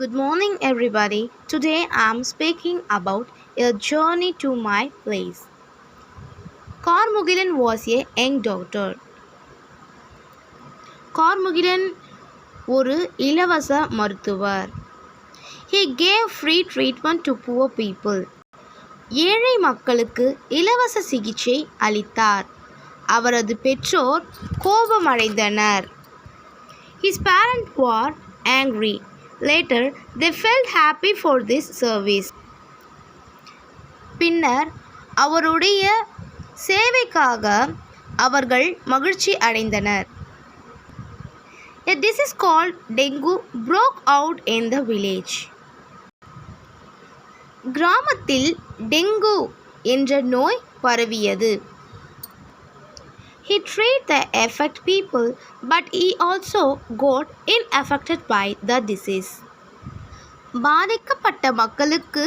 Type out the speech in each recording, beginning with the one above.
Good morning, everybody. Today I'm speaking about a journey to my place. Carmugilan was a young doctor. Karmugilan ஒரு இலவச மருத்துவர். He gave free treatment to poor people. ஏழை மக்களுக்கு இலவச சிகிச்சை அளித்தார். அவரது பெற்றோர் கோபமடைந்தனர். His parents were angry. Later, they felt happy for this service. பின்னர் அவருடைய சேவைக்காக அவர்கள் மகிழ்ச்சி அடைந்தனர். A disease called dengue broke out in the village. கிராமத்தில் டெங்கு என்ற நோய் பரவியது. He treated the affected people, but he also got affected by the disease. பாதிக்கப்பட்ட மக்களுக்கு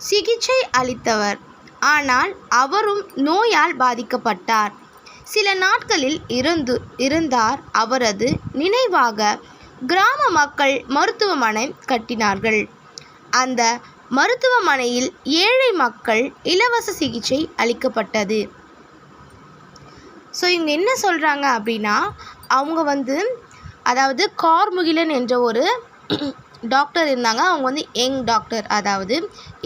சிகிச்சை அளித்தவர், ஆனால் அவரும் நோயால் பாதிக்கப்பட்டார். சில நாட்களில் இருந்தார். அவரது நினைவாக கிராம மக்கள் மருத்துவமனை கட்டினார்கள். அந்த மருத்துவமனையில் ஏழை மக்கள் இலவச சிகிச்சை அளிக்கப்பட்டது. ஸோ இவங்க என்ன சொல்கிறாங்க அப்படின்னா, அவங்க அதாவது கார்முகிலன் என்ற ஒரு டாக்டர் இருந்தாங்க. அவங்க யங் டாக்டர், அதாவது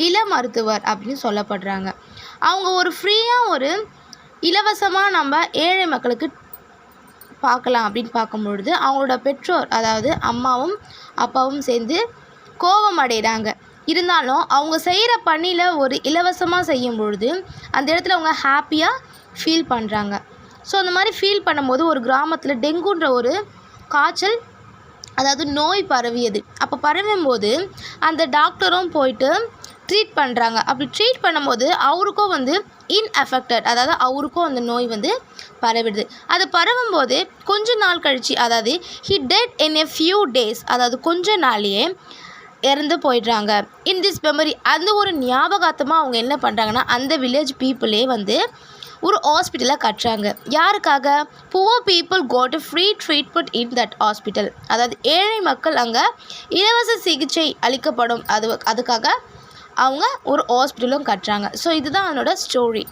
இள மருத்துவர் அப்படின்னு சொல்லப்படுறாங்க. அவங்க ஒரு இலவசமாக நம்ம ஏழை மக்களுக்கு பார்க்கலாம் அப்படின்னு பார்க்கும்பொழுது அவங்களோட பெற்றோர், அதாவது அம்மாவும் அப்பாவும் சேர்ந்து கோபம் அடைகிறாங்க. இருந்தாலும் அவங்க செய்கிற பணியில் ஒரு இலவசமாக செய்யும் பொழுது அந்த இடத்துல அவங்க ஹாப்பியாக ஃபீல் பண்ணுறாங்க. ஸோ அந்த மாதிரி ஃபீல் பண்ணும்போது ஒரு கிராமத்தில் டெங்குன்ற ஒரு காய்ச்சல், அதாவது நோய் பரவியது. அப்போ பரவும்போது அந்த டாக்டரும் போயிட்டு ட்ரீட் பண்ணுறாங்க. அப்படி ட்ரீட் பண்ணும்போது அவருக்கும் இன்அஃபெக்டட், அதாவது அவருக்கும் அந்த நோய் பரவிடுது. அது பரவும்போது கொஞ்ச நாள் கழித்து, அதாவது he dead in a few days, அதாவது கொஞ்ச நாளையே இறந்து போயிடுறாங்க. இன் திஸ் மெமரி, அந்த ஒரு ஞாபகார்த்தமாக அவங்க என்ன பண்ணுறாங்கன்னா, அந்த வில்லேஜ் பீப்புளே ஒரு ஹாஸ்பிட்டலை கட்டுறாங்க. யாருக்காக? Poor people got free treatment in that hospital, அதாவது ஏழை மக்கள் அங்கே இலவச சிகிச்சை அளிக்கப்படும். அதுக்காக அவங்க ஒரு ஹாஸ்பிட்டலும் கட்டுறாங்க. ஸோ இதுதான் அதனோட ஸ்டோரி.